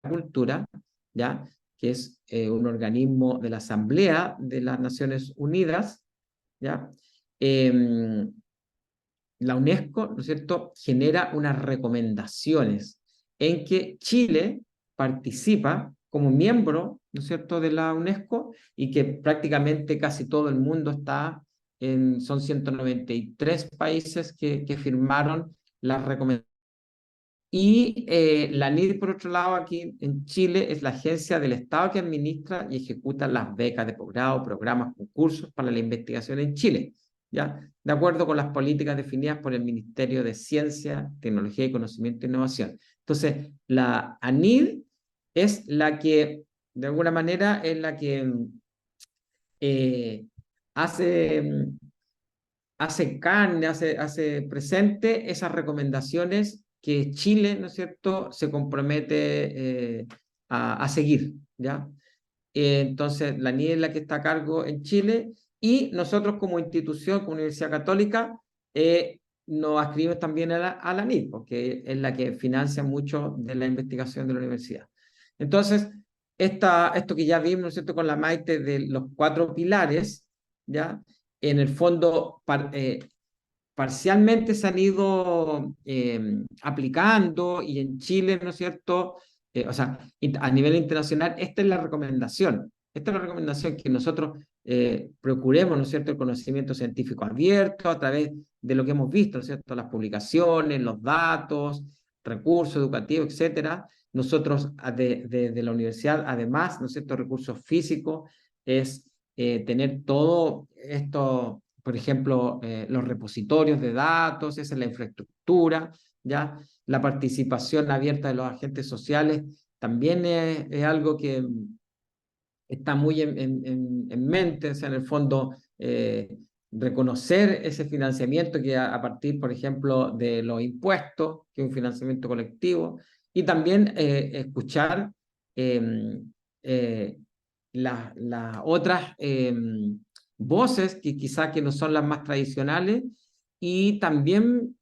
Cultura, ¿ya? Que es un organismo de la Asamblea de las Naciones Unidas, ¿ya? La UNESCO, ¿no es cierto?, genera unas recomendaciones en que Chile participa como miembro, ¿no es cierto?, de la UNESCO y que prácticamente casi todo el mundo son 193 países que firmaron las recomendaciones. Y la NID, por otro lado, aquí en Chile, es la agencia del Estado que administra y ejecuta las becas de posgrado, programas, concursos para la investigación en Chile, ¿ya? De acuerdo con las políticas definidas por el Ministerio de Ciencia, Tecnología y Conocimiento e Innovación. Entonces, la ANID es la que, de alguna manera, es la que eh, hace, hace carne, hace presente esas recomendaciones que Chile, ¿no es cierto?, se compromete a seguir, ¿ya? Entonces, la NIE es la que está a cargo en Chile y nosotros como institución, como Universidad Católica, nos adscribimos también a la NIE, porque es la que financia mucho de la investigación de la universidad. Entonces, esto que ya vimos, ¿no es cierto?, con la Maite de los 4 pilares, ¿ya? En el fondo, parcialmente se han ido aplicando y en Chile, ¿no es cierto? O sea, a nivel internacional, esta es la recomendación. Esta es la recomendación que nosotros procuremos, ¿no es cierto?, el conocimiento científico abierto a través de lo que hemos visto, ¿no es cierto?, las publicaciones, los datos, recursos educativos, etcétera. Nosotros de la universidad, además, ¿no es cierto?, recursos físicos, es tener todo esto, por ejemplo, los repositorios de datos, esa es la infraestructura, ¿ya? La participación abierta de los agentes sociales también es algo que está muy en mente, o sea, en el fondo, reconocer ese financiamiento que a partir, por ejemplo, de los impuestos, que es un financiamiento colectivo, y también escuchar eh, eh, las otras voces que quizás que no son las más tradicionales, y también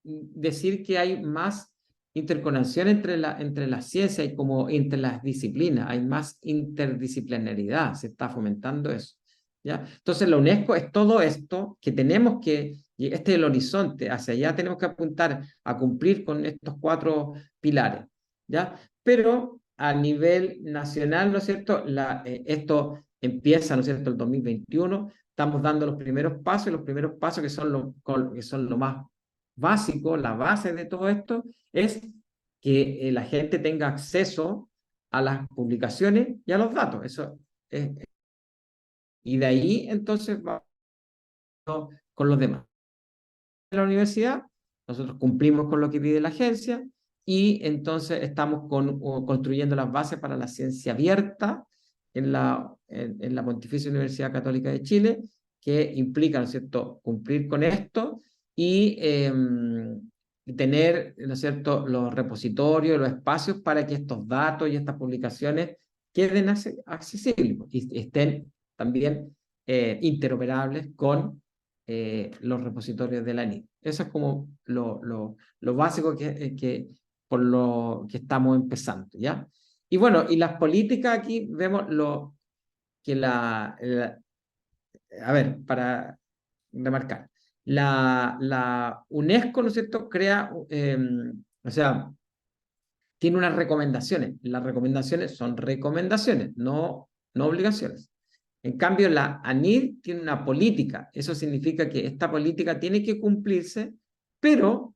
decir que hay más interconexión entre las ciencias y como entre las disciplinas, hay más interdisciplinaridad, se está fomentando eso, ¿ya? Entonces la UNESCO es todo esto que tenemos que, y este es el horizonte, hacia allá tenemos que apuntar a cumplir con estos 4 pilares, ¿ya? Pero a nivel nacional, ¿no es cierto? Esto empieza, ¿no es cierto?, el 2021, estamos dando los primeros pasos, y los primeros pasos que son lo más básico, la base de todo esto, es que la gente tenga acceso a las publicaciones y a los datos. Eso es, y de ahí entonces va con los demás. En la universidad, nosotros cumplimos con lo que pide la agencia y entonces estamos construyendo las bases para la ciencia abierta en la Pontificia Universidad Católica de Chile, que implica, ¿no es cierto?, cumplir con esto y tener, ¿no es cierto?, los repositorios, los espacios para que estos datos y estas publicaciones queden accesibles y estén también interoperables con los repositorios de la NID. Eso es como lo básico por lo que estamos empezando, ¿ya? Y bueno, y las políticas aquí vemos que a ver, para remarcar, la UNESCO, ¿no es cierto?, crea, o sea, tiene unas recomendaciones. Las recomendaciones son recomendaciones, no obligaciones. En cambio, la ANID tiene una política. Eso significa que esta política tiene que cumplirse, pero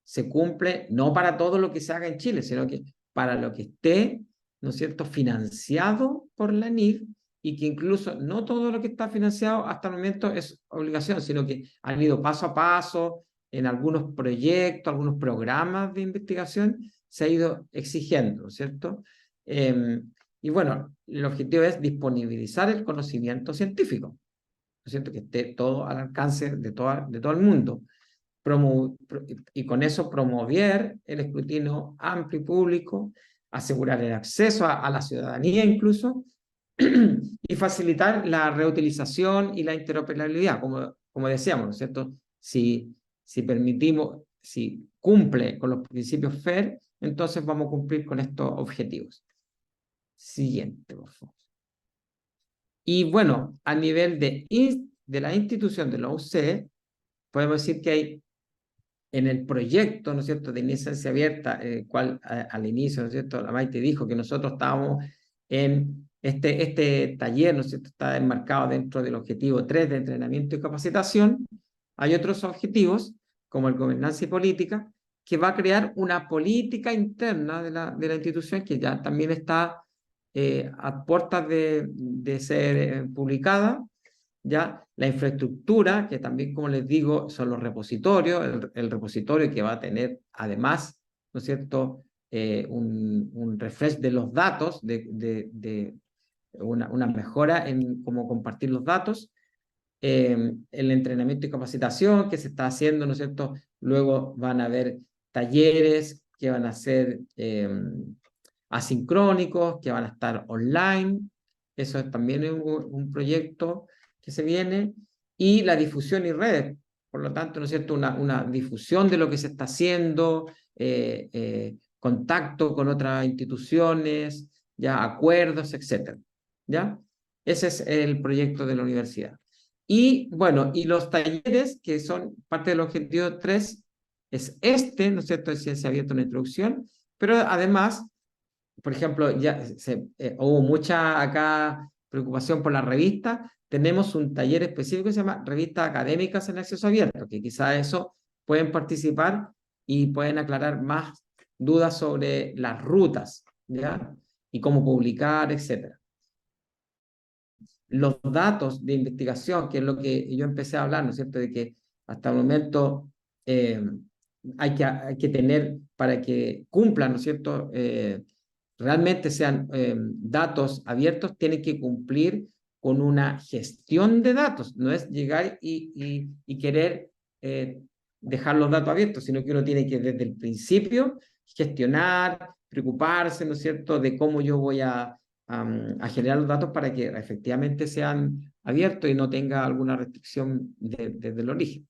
se cumple no para todo lo que se haga en Chile, sino que para lo que esté, ¿no es cierto?, financiado por la ANID, y que incluso no todo lo que está financiado hasta el momento es obligación, sino que han ido paso a paso en algunos proyectos, algunos programas de investigación, se ha ido exigiendo, ¿no es cierto? Y bueno, el objetivo es disponibilizar el conocimiento científico, ¿no es cierto?, que esté todo al alcance de todo el mundo. Y con eso promover el escrutinio amplio y público, asegurar el acceso a la ciudadanía incluso, y facilitar la reutilización y la interoperabilidad, como decíamos, ¿no es cierto? Si permitimos, si cumple con los principios FAIR, entonces vamos a cumplir con estos objetivos. Siguiente, por favor. Y bueno, a nivel de la institución de la UC, podemos decir que hay en el proyecto, ¿no es cierto?, de ciencia abierta, cual al inicio, ¿no es cierto?, la Maite dijo que nosotros estábamos en este taller, ¿no es cierto?, está enmarcado dentro del objetivo 3 de entrenamiento y capacitación. Hay otros objetivos, como el gobernanza y política, que va a crear una política interna de la institución que ya también está a puertas de ser publicada. ¿Ya? La infraestructura, que también, como les digo, son los repositorios, el repositorio que va a tener además, ¿no es cierto?, un refresh de los datos, una mejora en cómo compartir los datos, el entrenamiento y capacitación que se está haciendo, ¿no es cierto? Luego van a haber talleres que van a ser asincrónicos, que van a estar online. Eso es también un proyecto que se viene, y la difusión y redes. Por lo tanto, ¿no es cierto?, una difusión de lo que se está haciendo, contacto con otras instituciones, ya acuerdos, etcétera. ¿Ya? Ese es el proyecto de la universidad. Y bueno, y los talleres que son parte del objetivo 3 es ¿no es cierto?, de ciencia abierta, una introducción, pero además, por ejemplo, ya hubo mucha acá preocupación por la revista. tenemos un taller específico que se llama Revistas Académicas en Acceso Abierto, que quizás eso pueden participar y pueden aclarar más dudas sobre las rutas, ¿ya? Y cómo publicar, etcétera. Los datos de investigación, que es lo que yo empecé a hablar, ¿no es cierto?, de que hasta el momento hay que tener para que cumplan, ¿no es cierto?, realmente sean datos abiertos, tienen que cumplir con una gestión de datos. No es llegar y querer dejar los datos abiertos, sino que uno tiene que desde el principio gestionar, preocuparse, ¿no es cierto?, de cómo yo voy a generar los datos para que efectivamente sean abiertos y no tenga alguna restricción desde el origen,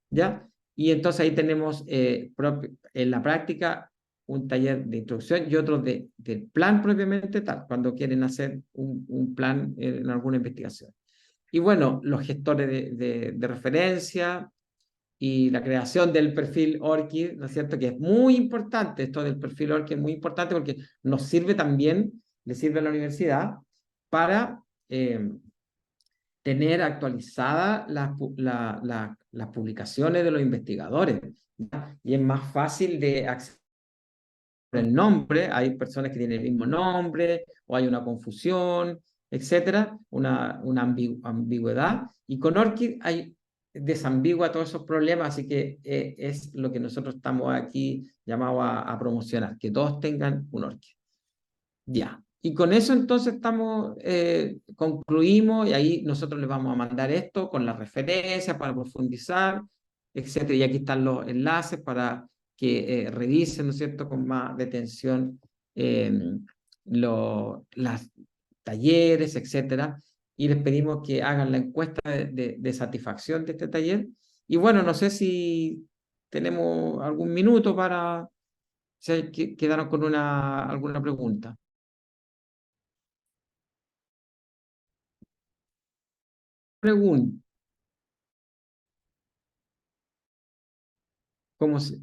¿ya? Y entonces ahí tenemos en la práctica un taller de introducción y otro del plan propiamente tal, cuando quieren hacer un plan en alguna investigación. Y bueno, los gestores de referencia y la creación del perfil ORCID, ¿no es cierto? Que es muy importante, esto del perfil ORCID es muy importante porque nos sirve también, le sirve a la universidad para tener actualizadas las publicaciones de los investigadores, ¿ya? Y es más fácil de acceder el nombre, hay personas que tienen el mismo nombre, o hay una confusión, etcétera, una ambigüedad, y con ORCID hay desambigua todos esos problemas, así que es lo que nosotros estamos aquí llamados a promocionar, que todos tengan un ORCID. Ya, y con eso entonces concluimos, y ahí nosotros les vamos a mandar esto con las referencias para profundizar, etcétera, y aquí están los enlaces para que revisen, ¿no es cierto?, con más detención las talleres, etcétera, y les pedimos que hagan la encuesta de satisfacción de este taller. Y bueno, no sé si tenemos algún minuto para quedarnos con alguna pregunta. Pregunta, ¿cómo se,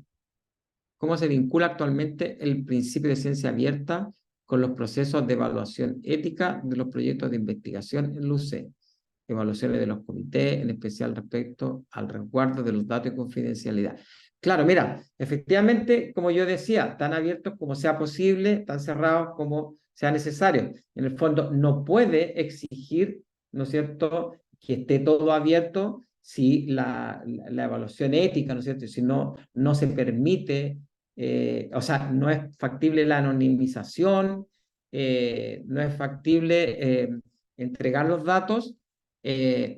¿cómo se vincula actualmente el principio de ciencia abierta con los procesos de evaluación ética de los proyectos de investigación en LUCE? Evaluaciones de los comités, en especial respecto al resguardo de los datos y confidencialidad. Claro, mira, efectivamente, como yo decía, tan abiertos como sea posible, tan cerrados como sea necesario. En el fondo, no puede exigir, ¿no es cierto?, que esté todo abierto si la evaluación ética, ¿no es cierto?, si no se permite, o sea, no es factible la anonimización, no es factible entregar los datos,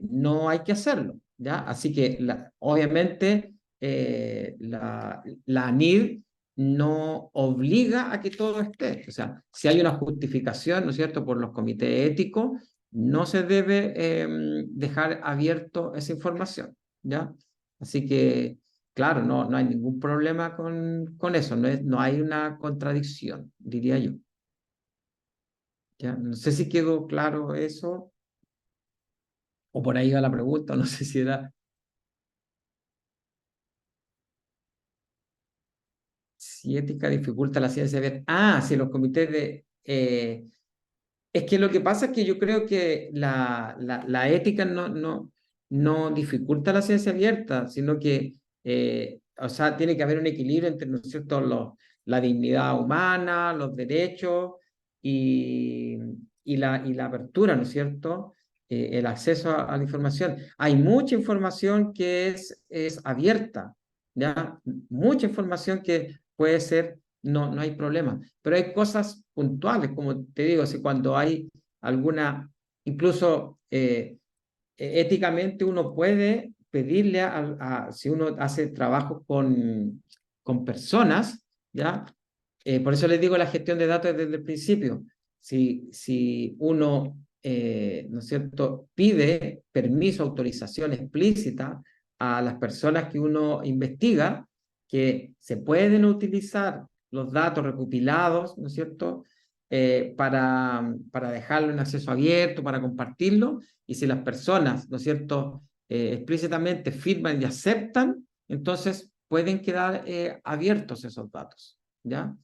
no hay que hacerlo, ¿ya? Así que, obviamente, la ANID no obliga a que todo esté. O sea, si hay una justificación, ¿no es cierto?, por los comités éticos, no se debe dejar abierto esa información, ¿ya? Así que, claro, no hay ningún problema con eso, no hay una contradicción, diría yo. ¿Ya? No sé si quedó claro eso, o por ahí va la pregunta, no sé si era si ética dificulta la ciencia abierta. Ah, sí, los comités de... es que lo que pasa es que yo creo que la ética no dificulta la ciencia abierta, sino que, o sea, tiene que haber un equilibrio entre, ¿no es cierto?, la dignidad humana, los derechos y, y la apertura, ¿no es cierto?, el acceso a la información. Hay mucha información que es abierta, ¿ya? Mucha información que puede ser, no hay problema, pero hay cosas puntuales, como te digo, si cuando hay alguna, incluso éticamente uno puede pedirle si uno hace trabajo con personas, ¿ya? Por eso les digo la gestión de datos desde el principio. Si uno, ¿no es cierto?, pide permiso, autorización explícita a las personas que uno investiga, que se pueden utilizar los datos recopilados, ¿no es cierto?, para dejarlo en acceso abierto, para compartirlo, y si las personas, ¿no es cierto?, explícitamente firman y aceptan, entonces pueden quedar abiertos esos datos, ¿ya?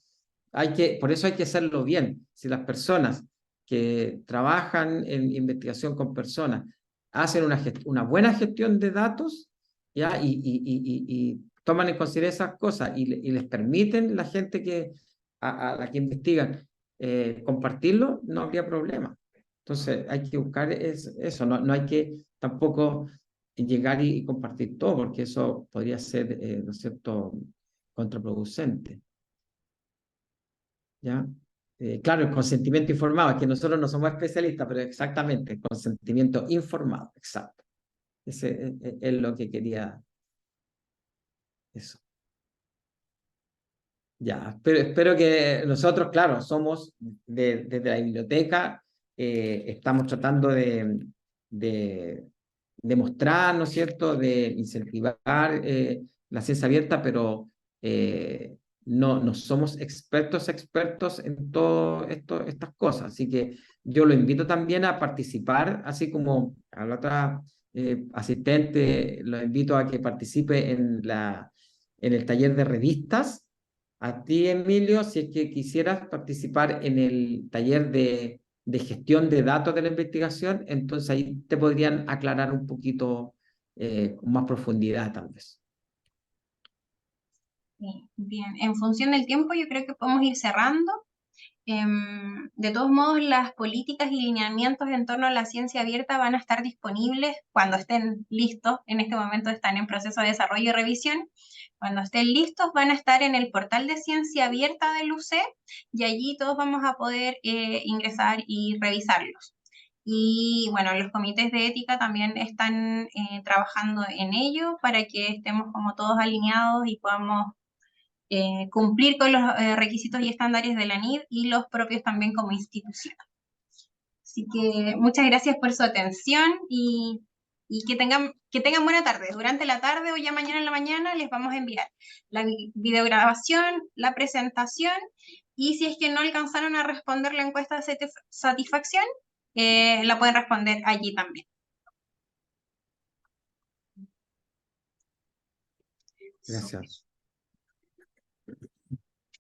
Por eso hay que hacerlo bien. Si las personas que trabajan en investigación con personas hacen una buena gestión de datos, ¿ya? Y toman en consideración esas cosas y les permiten la gente a la que investigan compartirlo, no habría problema. Entonces hay que buscar eso, no hay que tampoco llegar y compartir todo, porque eso podría ser, ¿no es cierto?, contraproducente. ¿Ya? Claro, el consentimiento informado, es que nosotros no somos especialistas, pero exactamente, el consentimiento informado, exacto. Ese es lo que quería, eso. Ya, pero espero que nosotros, claro, somos desde la biblioteca, estamos tratando de demostrar, ¿no es cierto?, de incentivar la ciencia abierta, pero no somos expertos en todo estas cosas. Así que yo lo invito también a participar, así como a la otra asistente, lo invito a que participe en el taller de revistas. A ti, Emilio, si es que quisieras participar en el taller de gestión de datos de la investigación, entonces ahí te podrían aclarar un poquito con más profundidad, tal vez. Bien, en función del tiempo yo creo que podemos ir cerrando. De todos modos, las políticas y lineamientos en torno a la ciencia abierta van a estar disponibles cuando estén listos. En este momento están en proceso de desarrollo y revisión. Cuando estén listos van a estar en el portal de ciencia abierta del UC y allí todos vamos a poder ingresar y revisarlos. Y bueno, los comités de ética también están trabajando en ello para que estemos como todos alineados y podamos cumplir con los requisitos y estándares de la NID y los propios también como institución. Así que muchas gracias por su atención y que tengan buena tarde. Durante la tarde o ya mañana en la mañana les vamos a enviar la videograbación, la presentación y si es que no alcanzaron a responder la encuesta de satisfacción, la pueden responder allí también. Gracias.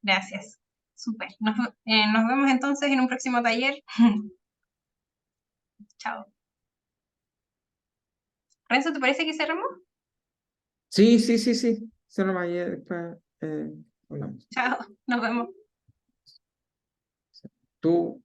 Gracias. Súper. Nos vemos entonces en un próximo taller. Chao. Renzo, ¿te parece que cerramos? Sí. Cerramos ahí, después hablamos. Chao, nos vemos. Tú.